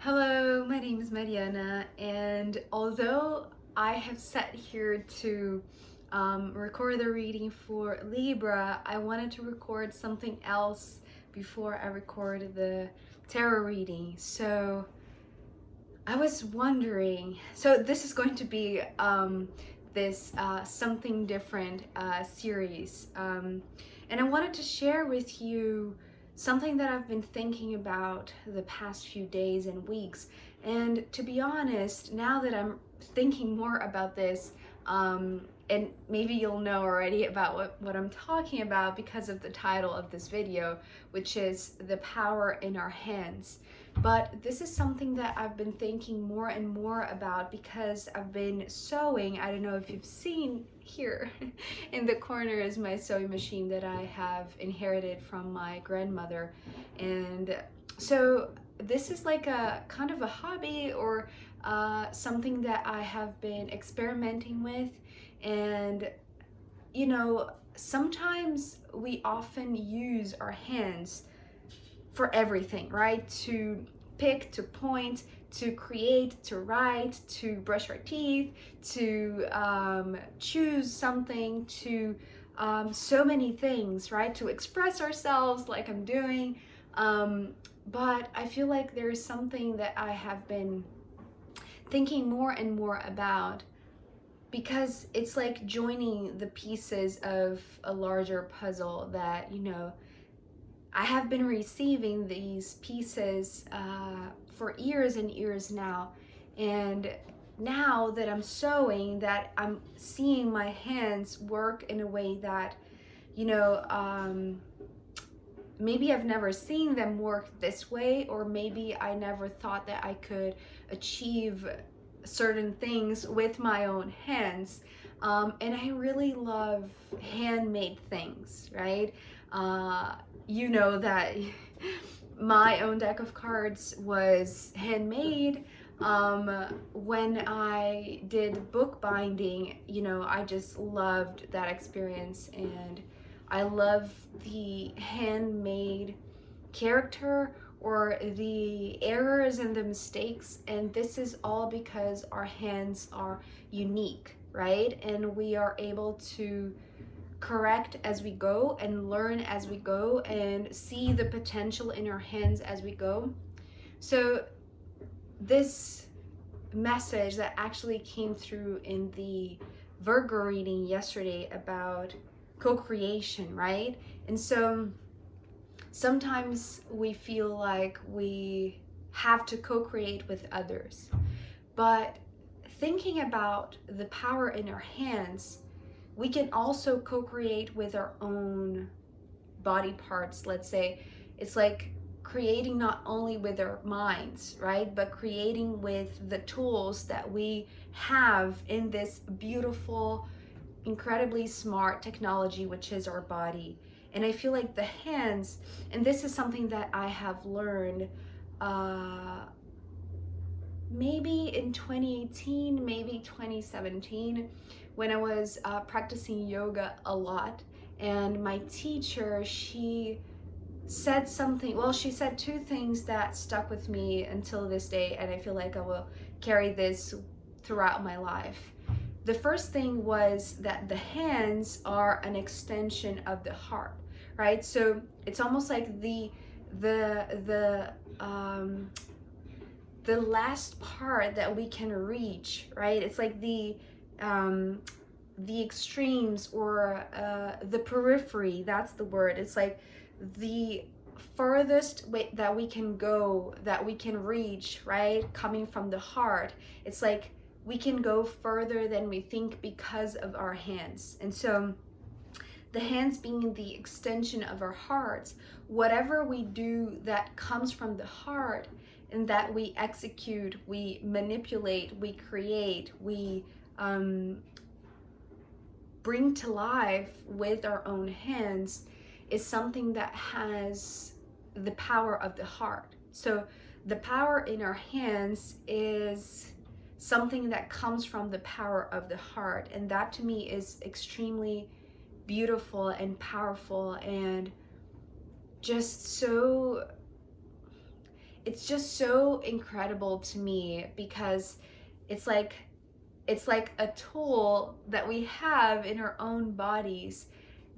Hello, my name is Mariana, and although I have sat here to record the reading for Libra, I wanted to record something else before I record the tarot reading. So I was wondering, so this is going to be this something different series, and I wanted to share with you something that I've been thinking about the past few days and weeks. And to be honest, now that I'm thinking more about this, and maybe you'll know already about what I'm talking about because of the title of this video, which is the power in our hands. But this is something that I've been thinking more and more about because I've been sewing. I don't know if you've seen here in the corner is my sewing machine that I have inherited from my grandmother. And so this is like a kind of a hobby or something that I have been experimenting with. And sometimes we often use our hands for everything, right? To pick, to point, to create, to write, to brush our teeth, to choose something, to so many things, right? To express ourselves like I'm doing. But I feel like there is something that I have been thinking more and more about, because it's like joining the pieces of a larger puzzle that, I have been receiving these pieces for years and years now. And now that I'm sewing, that I'm seeing my hands work in a way that, maybe I've never seen them work this way, or maybe I never thought that I could achieve certain things with my own hands. And I really love handmade things, right? You know that my own deck of cards was handmade. When I did bookbinding, I just loved that experience, and I love the handmade character or the errors and the mistakes. And this is all because our hands are unique, right? And we are able to correct as we go and learn as we go and see the potential in our hands as we go. So this message that actually came through in the Virgo reading yesterday about co-creation, right? And so sometimes we feel like we have to co-create with others, but thinking about the power in our hands, we can also co-create with our own body parts. Let's say it's like creating not only with our minds, right, but creating with the tools that we have in this beautiful, incredibly smart technology, which is our body. And I feel like the hands, and this is something that I have learned maybe in 2018, maybe 2017, when I was practicing yoga a lot. And my teacher, she said something, well, she said two things that stuck with me until this day, and I feel like I will carry this throughout my life. The first thing was that the hands are an extension of the heart, right? So it's almost like the last part that we can reach, right? It's like the extremes, or the periphery, that's the word. It's like the furthest way that we can go, that we can reach, right? Coming from the heart. It's like we can go further than we think because of our hands. And so the hands being the extension of our hearts, whatever we do that comes from the heart and that we execute, we manipulate, we create, we bring to life with our own hands, is something that has the power of the heart. So the power in our hands is something that comes from the power of the heart, and that to me is extremely beautiful and powerful, and just so it's just so incredible to me because it's like it's like a tool that we have in our own bodies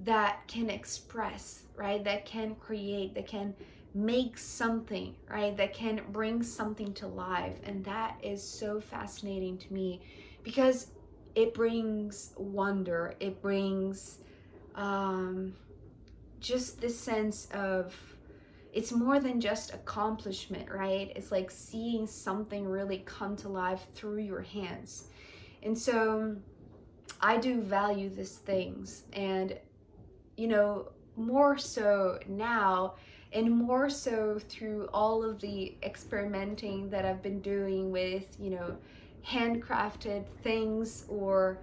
that can express, right? That can create, that can make something, right? That can bring something to life. And that is so fascinating to me because it brings wonder. It brings um, just this sense of, it's more than just accomplishment, right? It's like seeing something really come to life through your hands. And so I do value these things. And, more so now, and more so through all of the experimenting that I've been doing with, handcrafted things, or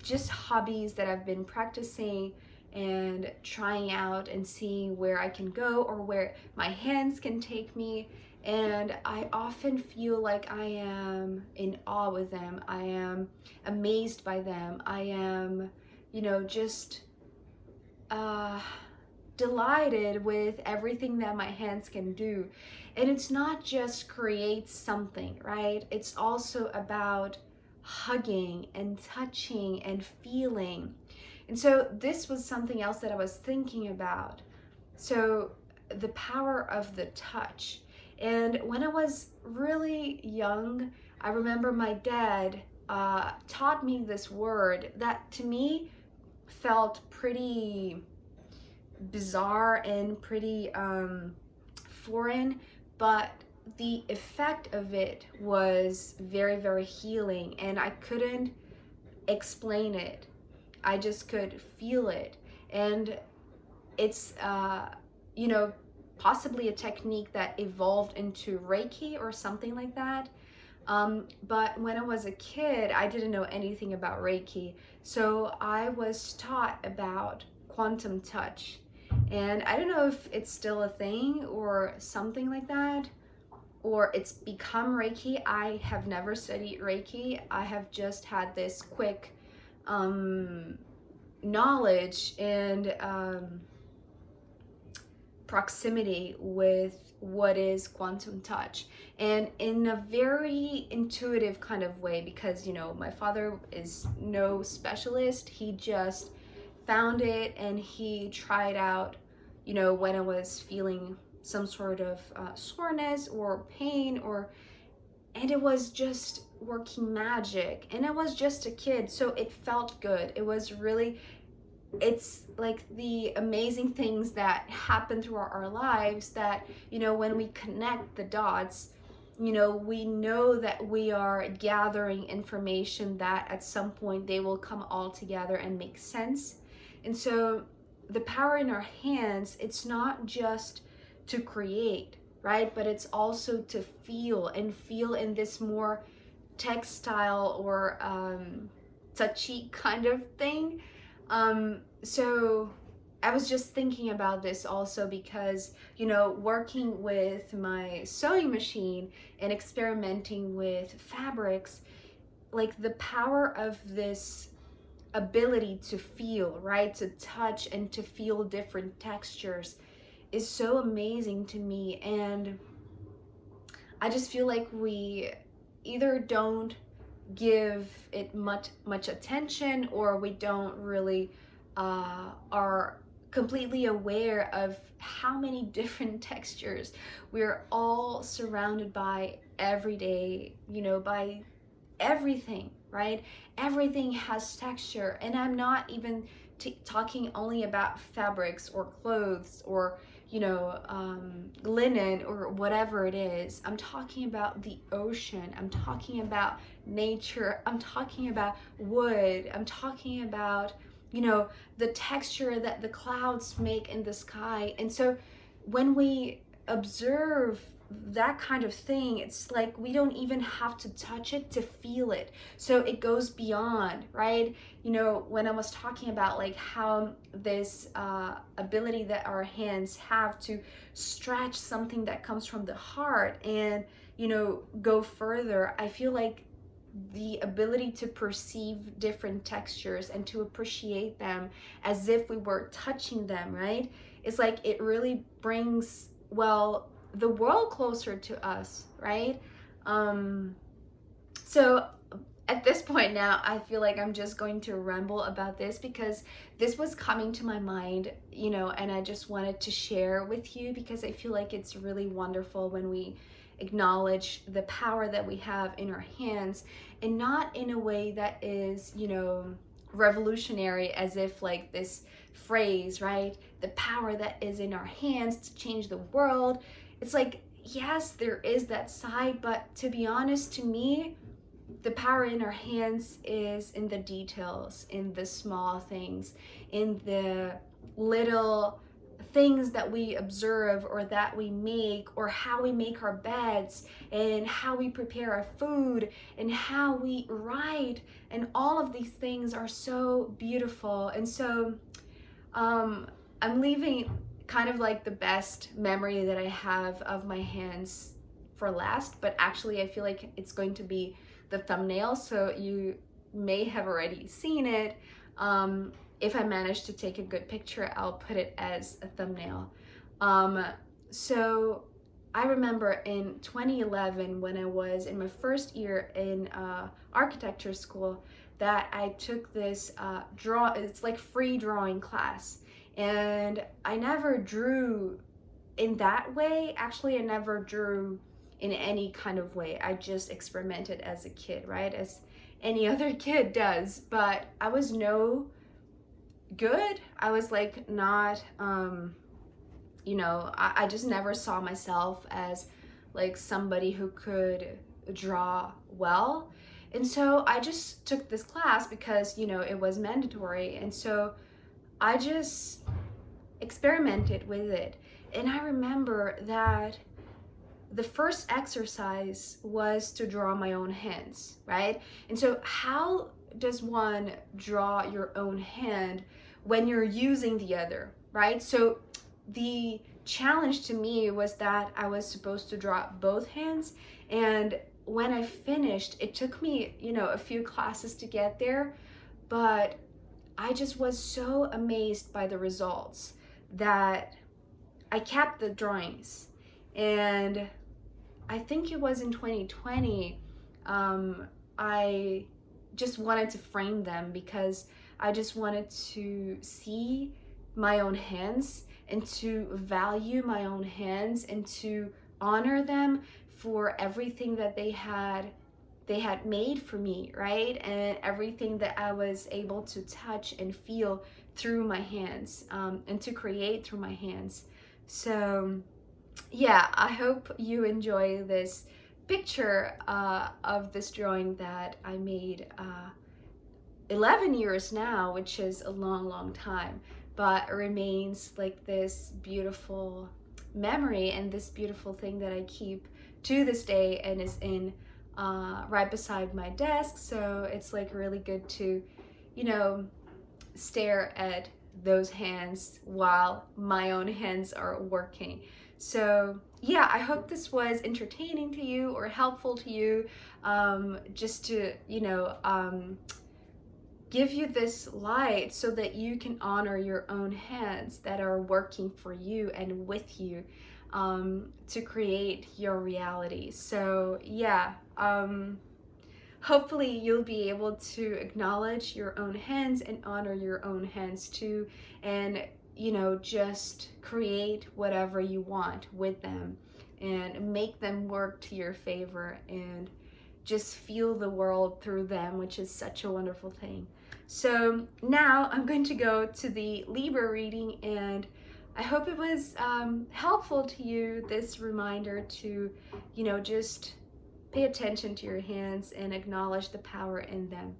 just hobbies that I've been practicing and trying out and seeing where I can go or where my hands can take me. And I often feel like I am in awe with them. I am amazed by them. I am, just uh, delighted with everything that my hands can do. And it's not just create something, right? It's also about hugging and touching and feeling. And so this was something else that I was thinking about. So the power of the touch. And when I was really young, I remember my dad taught me this word that to me felt pretty bizarre and pretty foreign, but the effect of it was very, very healing, and I couldn't explain it. I just could feel it. And it's, possibly a technique that evolved into Reiki or something like that. But when I was a kid, I didn't know anything about Reiki. So I was taught about quantum touch. And I don't know if it's still a thing or something like that, or it's become Reiki. I have never studied Reiki. I have just had this quick knowledge and proximity with what is quantum touch, and in a very intuitive kind of way, because my father is no specialist. He just found it and he tried out, when I was feeling some sort of soreness or pain, and it was just working magic. And I was just a kid, so it felt good. It was really, it's like the amazing things that happen through our lives that, when we connect the dots, we know that we are gathering information that at some point they will come all together and make sense. And so the power in our hands, it's not just to create, right? But it's also to feel, and feel in this more textile or touchy kind of thing. So I was just thinking about this also because, working with my sewing machine and experimenting with fabrics, like the power of this ability to feel, right? To touch and to feel different textures is so amazing to me. And I just feel like we either don't give it much attention, or we don't really are completely aware of how many different textures we're all surrounded by every day, by everything, right? Everything has texture. And I'm not even talking only about fabrics or clothes or linen or whatever it is. I'm talking about the ocean. I'm talking about nature. I'm talking about wood. I'm talking about, the texture that the clouds make in the sky. And so when we observe that kind of thing, it's like we don't even have to touch it to feel it. So it goes beyond, right? When I was talking about like how this ability that our hands have to stretch something that comes from the heart and go further, I feel like the ability to perceive different textures and to appreciate them as if we were touching them, right? It's like it really brings, well, the world closer to us, right? So at this point now, I feel like I'm just going to ramble about this because this was coming to my mind, and I just wanted to share with you because I feel like it's really wonderful when we acknowledge the power that we have in our hands, and not in a way that is, revolutionary, as if like this phrase, right? The power that is in our hands to change the world. It's like, yes, there is that side, but to be honest, to me, the power in our hands is in the details, in the small things, in the little things that we observe or that we make, or how we make our beds, and how we prepare our food, and how we write, and all of these things are so beautiful. And so I'm leaving kind of like the best memory that I have of my hands for last, but actually I feel like it's going to be the thumbnail, so you may have already seen it. If I manage to take a good picture, I'll put it as a thumbnail. So I remember in 2011, when I was in my first year in architecture school, that I took this it's like free drawing class, and I never drew in that way. Actually, I never drew in any kind of way. I just experimented as a kid, right? As any other kid does. But I was no good. I was like not, I just never saw myself as like somebody who could draw well. And so I just took this class because, it was mandatory. And so I just experimented with it. And I remember that the first exercise was to draw my own hands, right? And so how does one draw your own hand when you're using the other, right? So the challenge to me was that I was supposed to draw both hands, and when I finished, it took me, a few classes to get there, but I just was so amazed by the results that I kept the drawings. And I think it was in 2020, I just wanted to frame them because I just wanted to see my own hands and to value my own hands and to honor them for everything that they had made for me, right? And everything that I was able to touch and feel through my hands, and to create through my hands. So yeah, I hope you enjoy this picture of this drawing that I made 11 years now, which is a long time, but it remains like this beautiful memory and this beautiful thing that I keep to this day, and is in right beside my desk. So it's like really good to, stare at those hands while my own hands are working. So yeah, I hope this was entertaining to you or helpful to you, just to, give you this light so that you can honor your own hands that are working for you and with you, to create your reality. So yeah, hopefully you'll be able to acknowledge your own hands and honor your own hands too, and just create whatever you want with them and make them work to your favor, and just feel the world through them, which is such a wonderful thing. So now I'm going to go to the Libra reading, and I hope it was helpful to you, this reminder to, just pay attention to your hands and acknowledge the power in them.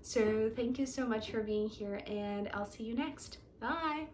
So thank you so much for being here, and I'll see you next. Bye.